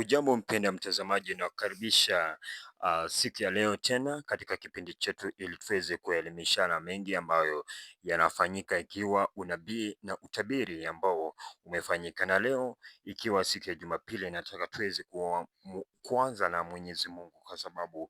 Hujambo mpenda mtazamaji na kukaribisha siku ya leo tena katika kipindi chetu ili tuweze kuelimishana mengi ambayo yanafanyika, ikiwa unabii na utabiri ambao umefanyika. Na leo ikiwa siku ya Jumapili, nataka tuweze kuanza na Mwenyezi Mungu, kwa sababu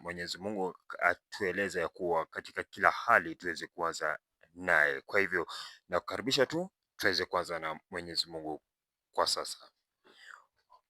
Mwenyezi Mungu atueleza ya kuwa katika kila hali tuweze kuanza naye. Kwa hivyo nakukaribisha tu tuweze kuanza na Mwenyezi Mungu kwa sasa.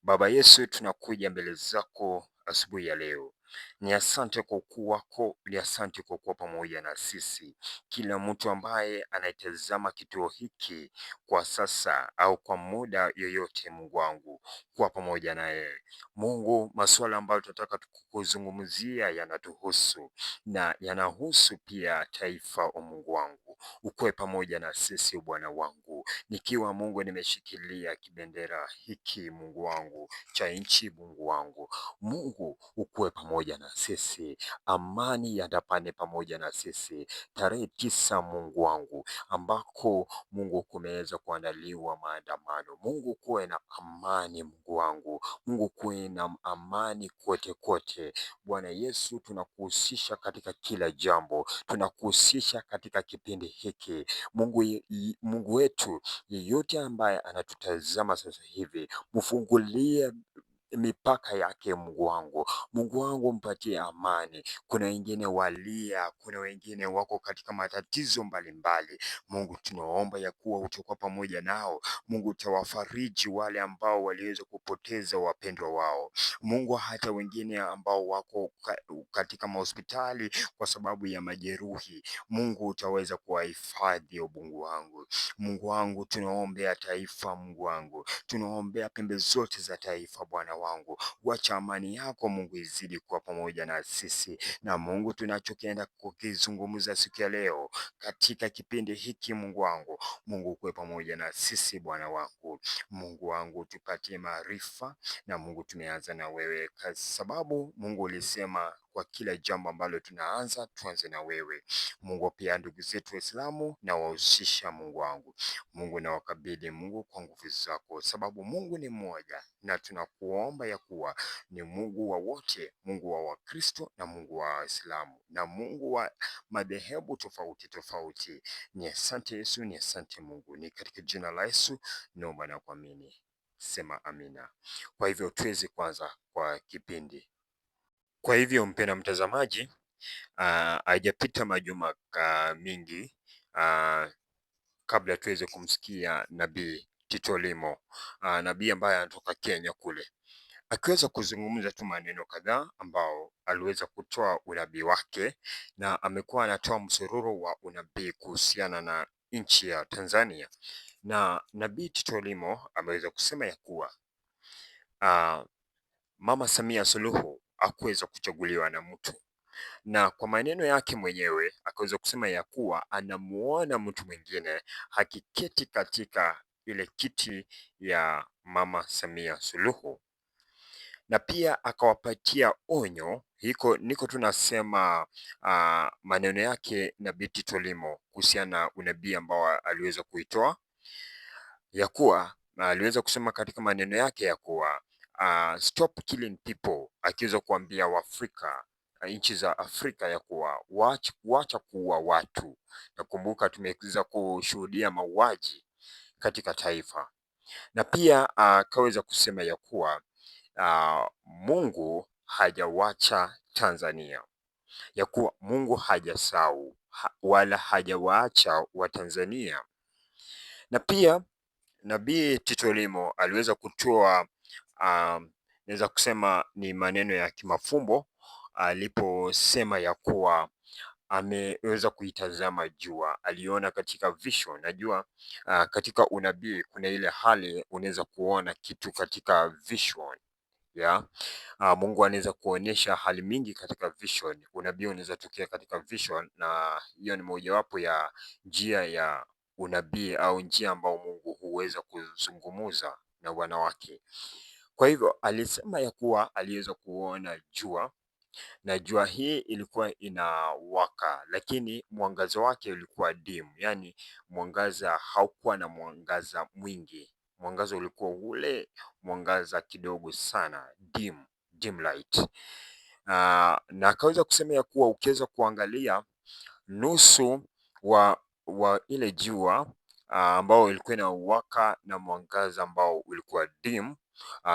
Baba Yesu, tunakuja mbele zako asubuhi ya leo. Ni asante kwa ukuu wako, ni asante kwa kuwa pamoja na sisi. Kila mtu ambaye anaitazama kituo hiki kwa sasa au kwa muda yoyote, Mungu wangu, kuwa pamoja na yeye. Mungu, masuala ambayo tunataka kuzungumzia yanatuhusu na yanahusu pia taifa, o Mungu wangu, ukuwe pamoja na sisi Bwana wangu. Nikiwa Mungu nimeshikilia kibendera hiki Mungu wangu cha nchi, Mungu wangu, Mungu ukuwe pamoja na sisi, amani yandapane pamoja na sisi. Tarehe 9 Mungu wangu, ambako Mungu kumeweza kuandaliwa maandamano, Mungu kuwe na amani Mungu wangu, Mungu kuwe na amani kote kote. Bwana Yesu, tunakuhusisha katika kila jambo, tunakuhusisha katika kipindi hiki Mungu wetu. Yeyote ambaye anatutazama sasa hivi, mfungulie mipaka yake Mungu wangu. Mungu wangu, mpatie amani. Kuna wengine walia, kuna wengine wako katika matatizo mbalimbali. Mungu, tunaomba ya kuwa utakuwa pamoja nao. Mungu, utawafariji wale ambao waliweza kupoteza wapendwa wao. Mungu, hata wengine ambao wako katika mahospitali kwa sababu ya majeruhi, Mungu utaweza kuwahifadhi, Mungu wangu. Mungu wangu, tunaombea taifa Mungu wangu, tunaombea pembe zote za taifa Bwana wangu. Wacha amani yako Mungu izidi kuwa pamoja na sisi. Na Mungu, tunachokienda kukizungumza siku ya leo katika kipindi hiki Mungu wangu, Mungu kuwe pamoja na sisi Bwana wangu. Mungu wangu, tupatie maarifa. Na Mungu, tumeanza na wewe kwa sababu Mungu ulisema kwa kila jambo ambalo tunaanza tuanze na wewe. Mungu, pia ndugu zetu Waislamu na wahusisha Mungu wangu. Mungu, na wakabidhi Mungu kwa nguvu zako, sababu Mungu ni mmoja, na tunakuomba ya kuwa ni Mungu wa wote, Mungu wa Wakristo na Mungu wa Waislamu na Mungu wa madhehebu tofauti tofauti. Ni asante Yesu, ni asante Mungu, ni katika jina la Yesu naomba na kuamini, sema amina. Kwa hivyo tuweze kwanza kwa kipindi. Kwa hivyo mpendwa mtazamaji, haijapita majuma mingi kabla tuweze kumsikia nabii Tito Limo, nabii ambaye anatoka Kenya kule, akiweza kuzungumza tu maneno kadhaa ambao aliweza kutoa unabii wake, na amekuwa anatoa msururu wa unabii kuhusiana na nchi ya Tanzania. Na nabii Tito Limo ameweza kusema ya kuwa Mama Samia Suluhu hakuweza kuchaguliwa na mtu, na kwa maneno yake mwenyewe akaweza kusema ya kuwa anamuona mtu mwingine hakiketi katika ile kiti ya Mama Samia Suluhu, na pia akawapatia onyo. Niko tunasema maneno yake nabii Tito Limo kuhusiana na unabii ambao aliweza kuitoa, ya kuwa aliweza kusema katika maneno yake ya kuwa stop killing people, akiweza kuambia Waafrika, nchi za Afrika ya kuwa wacha kuua watu. Nakumbuka tumeweza kushuhudia mauaji katika taifa, na pia akaweza kusema ya kuwa Mungu hajawacha Tanzania, ya kuwa Mungu hajasahau wala hajawaacha Watanzania. Na pia nabii Tito Limo aliweza kutoa naweza kusema ni maneno ya kimafumbo aliposema ya kuwa ameweza kuitazama jua, aliona katika vision. Najua katika unabii kuna ile hali unaweza kuona kitu katika vision ya Mungu anaweza kuonyesha hali mingi katika vision. Unabii unaweza tokea katika vision, na hiyo ni mojawapo ya njia ya unabii au njia ambao Mungu huweza kuzungumuza na wanawake. Kwa hivyo alisema ya kuwa aliweza kuona jua, na jua hii ilikuwa inawaka, lakini mwangaza wake ulikuwa dim, yani mwangaza haukuwa na mwangaza mwingi, mwangaza ulikuwa ule mwangaza kidogo sana, dim light. Na akaweza kusema ya kuwa ukiweza kuangalia nusu wa ile jua ambao ilikuwa inawaka na mwangaza ambao ulikuwa dim,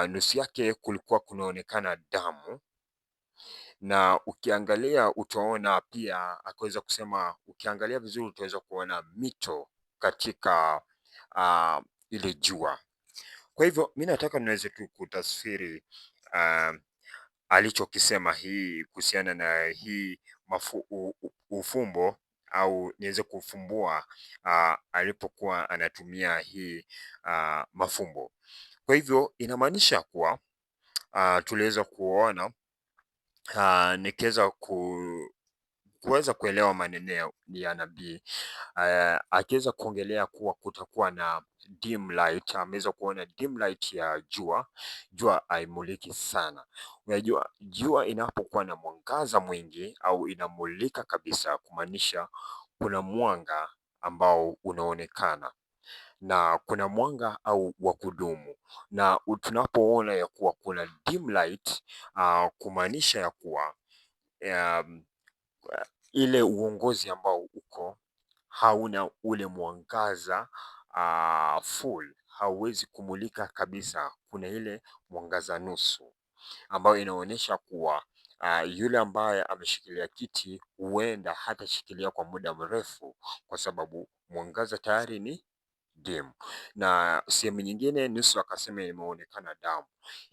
nusu yake kulikuwa kunaonekana damu, na ukiangalia utaona pia, akaweza kusema ukiangalia vizuri utaweza kuona mito katika ile jua. Kwa hivyo mimi nataka niweze tu kutafsiri alichokisema hii kuhusiana na hii ufumbo, au niweze kufumbua alipokuwa anatumia hii mafumbo. Kwa hivyo inamaanisha kuwa tuliweza kuona nikiweza kuweza kuelewa maneno ya nabii akiweza kuongelea kuwa kutakuwa na dim light. Ameweza kuona dim light ya jua haimuliki sana. Unajua jua inapokuwa na mwangaza mwingi au inamulika kabisa, kumaanisha kuna mwanga ambao unaonekana na kuna mwanga au wa kudumu, na tunapoona ya kuwa kuna dim light kumaanisha ya kuwa ile uongozi ambao uko hauna ule mwangaza full, hauwezi kumulika kabisa. Kuna ile mwangaza nusu ambayo inaonyesha kuwa yule ambaye ameshikilia kiti huenda hatashikilia kwa muda mrefu, kwa sababu mwangaza tayari ni dim. Na sehemu nyingine nusu akasema imeonekana damu.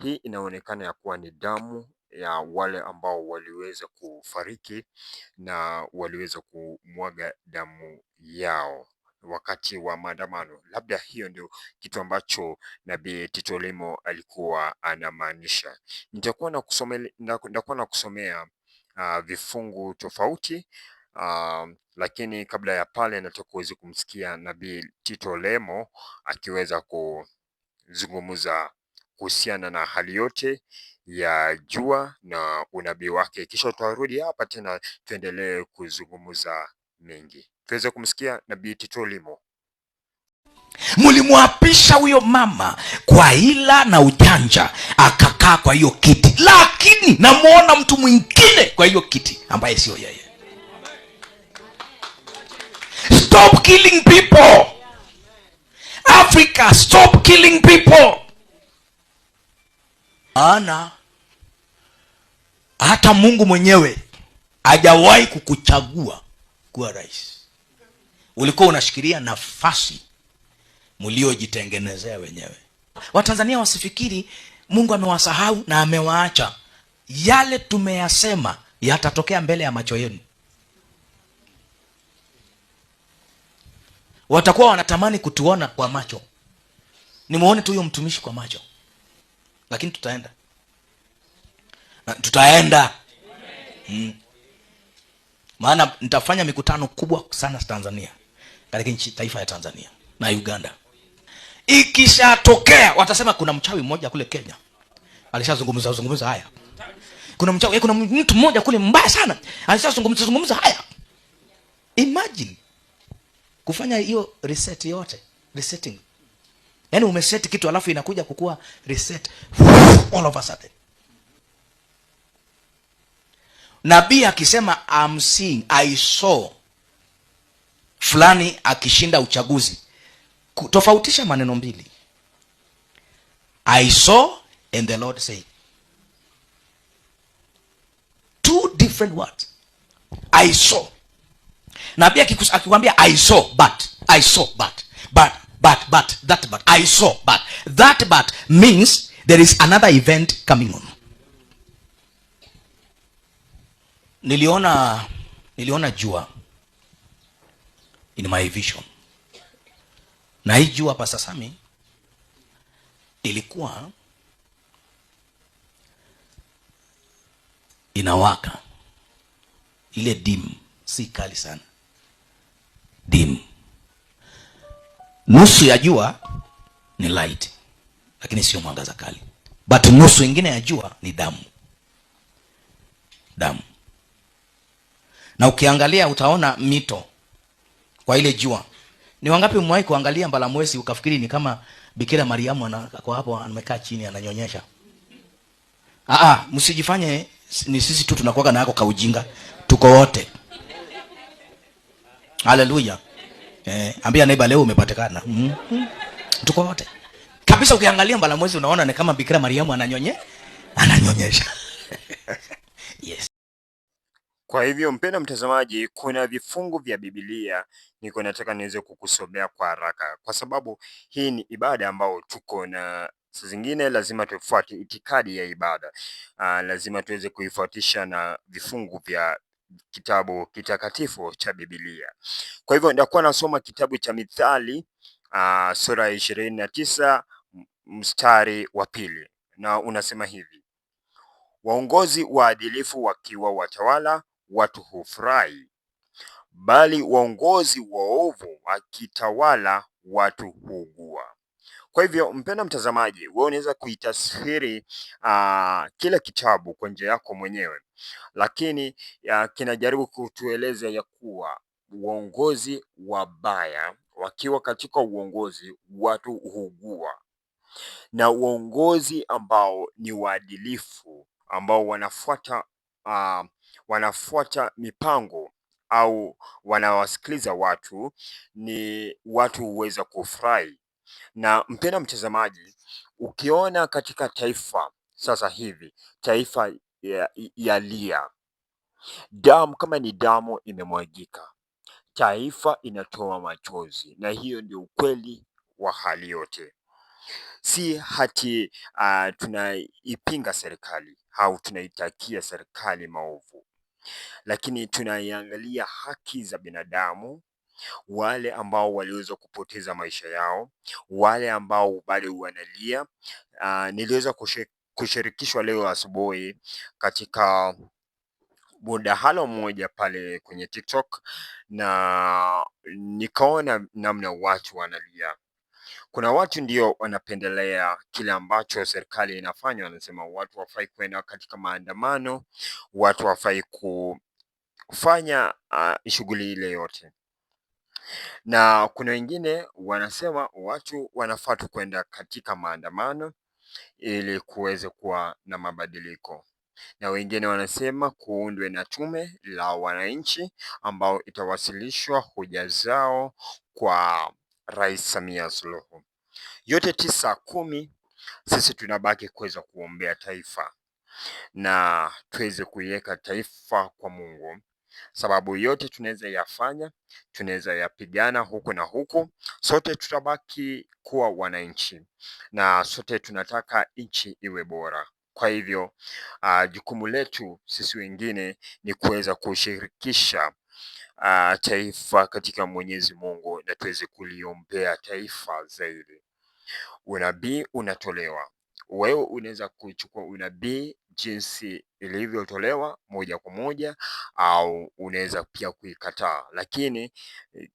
Hii inaonekana ya kuwa ni damu ya wale ambao waliweza kufariki na waliweza kumwaga damu yao wakati wa maandamano. Labda hiyo ndio kitu ambacho Nabii Tito Limo alikuwa anamaanisha. Nitakuwa na kusomea vifungu tofauti, lakini kabla ya pale nataka uweze kumsikia Nabii Tito Limo akiweza kuzungumza kuhusiana na hali yote ya jua na unabii wake, kisha tutarudi hapa tena tuendelee kuzungumza mengi. Tuweze kumsikia Nabii Tito Limo. Mlimwapisha huyo mama kwa ila na ujanja, akakaa kwa hiyo kiti, lakini namuona mtu mwingine kwa hiyo kiti ambaye sio yeye. Stop killing people. Africa, stop killing people. Ana hata Mungu mwenyewe hajawahi kukuchagua kuwa rais. Ulikuwa unashikilia nafasi mliojitengenezea wenyewe. Watanzania wasifikiri Mungu amewasahau na amewaacha. Yale tumeyasema yatatokea mbele ya macho yenu. Watakuwa wanatamani kutuona kwa macho, nimuone tu huyo mtumishi kwa macho, lakini tutaenda maana nitafanya mikutano kubwa sana Tanzania, katika taifa ya Tanzania na Uganda. Ikishatokea watasema kuna mchawi mmoja kule Kenya alishazungumza haya. Kuna mchawi, kuna mtu mmoja kule mbaya sana alishazungumza haya. Imagine kufanya hiyo reset yote, resetting. Yaani umeset kitu alafu inakuja kukua reset all of a sudden. Nabii akisema I'm seeing, I saw fulani akishinda uchaguzi, tofautisha maneno mbili. I saw and the Lord said. Two different words. I saw. Nabii akikwambia I saw but I saw but that but I saw but that but means there is another event coming on. Niliona jua in my vision. Na hii jua Pastor Sami ilikuwa inawaka. Ile dim, si kali sana. Dim. Nusu ya jua ni light, lakini sio mwangaza kali. But nusu ingine ya jua ni damu. Na ukiangalia utaona mito kwa ile jua. Ni wangapi mmewahi kuangalia mbalamwezi ukafikiri ni kama Bikira Mariamu kwa hapo amekaa chini ananyonyesha. Msijifanye ni sisi tu tunakuwa na yako kaujinga. Tuko wote. Haleluya. Ambia neighbor leo umepatikana. Tuko wote. Kabisa ukiangalia mbala mwezi unaona ni kama Bikira Mariamu ananyonyesha. Yes. Kwa hivyo mpenda mtazamaji, kuna vifungu vya Biblia niko nataka niweze kukusomea kwa haraka, kwa sababu hii ni ibada ambao tuko na saa zingine lazima tufuate itikadi ya ibada. Lazima tuweze kuifuatisha na vifungu vya kitabu kitakatifu cha Biblia. Kwa hivyo nitakuwa nasoma kitabu cha Mithali sura ya 29 mstari wa 2, na unasema hivi: waongozi waadilifu wakiwa watawala, watu hufurahi, bali waongozi waovu wakitawala, watu huugua. Kwa hivyo mpenda mtazamaji, wewe unaweza kuitafsiri kila kitabu kwa njia yako mwenyewe, lakini kinajaribu kutueleza ya kuwa uongozi wabaya wakiwa katika uongozi, watu huugua, na uongozi ambao ni waadilifu, ambao wanafuata mipango au wanawasikiliza watu, ni watu huweza kufurahi. Na mpenda mtazamaji, ukiona katika taifa sasa hivi, taifa yalia damu, kama ni damu imemwagika, taifa inatoa machozi, na hiyo ndio ukweli wa hali yote. Si hati tunaipinga serikali au tunaitakia serikali maovu, lakini tunaiangalia haki za binadamu, wale ambao waliweza kupoteza maisha yao, wale ambao bado wanalia. Niliweza kushirikishwa leo asubuhi katika mdahalo mmoja pale kwenye TikTok, na nikaona namna watu wanalia. Kuna watu ndio wanapendelea kile ambacho serikali inafanya. Wanasema watu wafai kwenda katika maandamano, watu wafai kufanya shughuli ile yote, na kuna wengine wanasema watu wanafaa tu kwenda katika maandamano ili kuweze kuwa na mabadiliko, na wengine wanasema kuundwe na tume la wananchi ambao itawasilishwa hoja zao kwa Rais Samia Suluhu. Yote 9 10, sisi tunabaki kuweza kuombea taifa na tuweze kuiweka taifa kwa Mungu, sababu yote tunaweza yafanya, tunaweza yapigana huku na huku, sote tutabaki kuwa wananchi na sote tunataka nchi iwe bora. Kwa hivyo jukumu letu sisi wengine ni kuweza kushirikisha taifa katika Mwenyezi Mungu na tuweze kuliombea taifa zaidi. Unabii unatolewa, wewe unaweza kuchukua unabii jinsi ilivyotolewa moja kwa moja, au unaweza pia kuikataa, lakini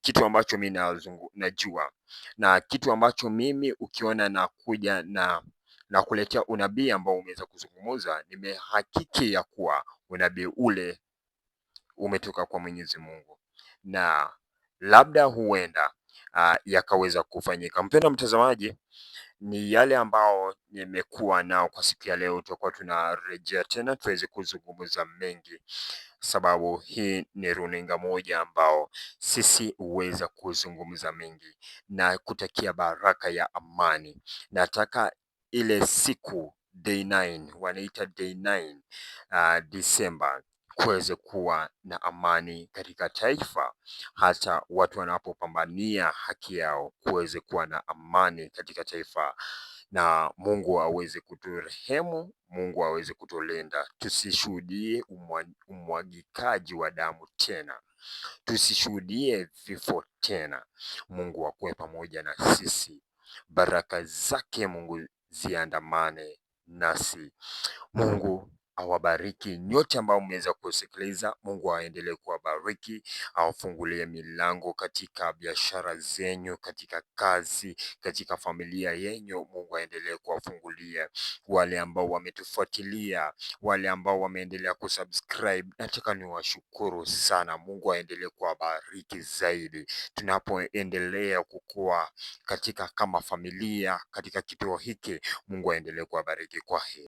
kitu ambacho mimi najua na kitu ambacho mimi ukiona na kuja na kuletea unabii ambao umeweza kuzungumza, nimehakiki ya kuwa unabii ule umetoka kwa Mwenyezi Mungu na labda huenda yakaweza kufanyika. Mpendwa mtazamaji, ni yale ambao nimekuwa nao kwa siku ya leo. Tutakuwa tunarejea tena tuweze kuzungumza mengi, sababu hii ni runinga moja ambao sisi huweza kuzungumza mengi na kutakia baraka ya amani. Nataka ile siku day 9, wanaita day 9 Disemba, kuweze kuwa na amani katika taifa, hata watu wanapopambania haki yao, kuweze kuwa na amani katika taifa, na Mungu aweze kuturehemu, Mungu aweze kutulinda, tusishuhudie umwagikaji wa damu tena, tusishuhudie vifo tena. Mungu akuwe pamoja na sisi, baraka zake Mungu ziandamane nasi. Mungu awabariki nyote ambao mmeweza kusikiliza. Mungu aendelee kuwabariki, awafungulie milango katika biashara zenyu, katika kazi, katika familia yenyu. Mungu aendelee kuwafungulia. Wale ambao wametufuatilia, wale ambao wameendelea kusubscribe, nataka niwashukuru sana. Mungu aendelee kuwabariki zaidi tunapoendelea kukua katika kama familia katika kituo hiki. Mungu aendelee kuwabariki. Kwa heri.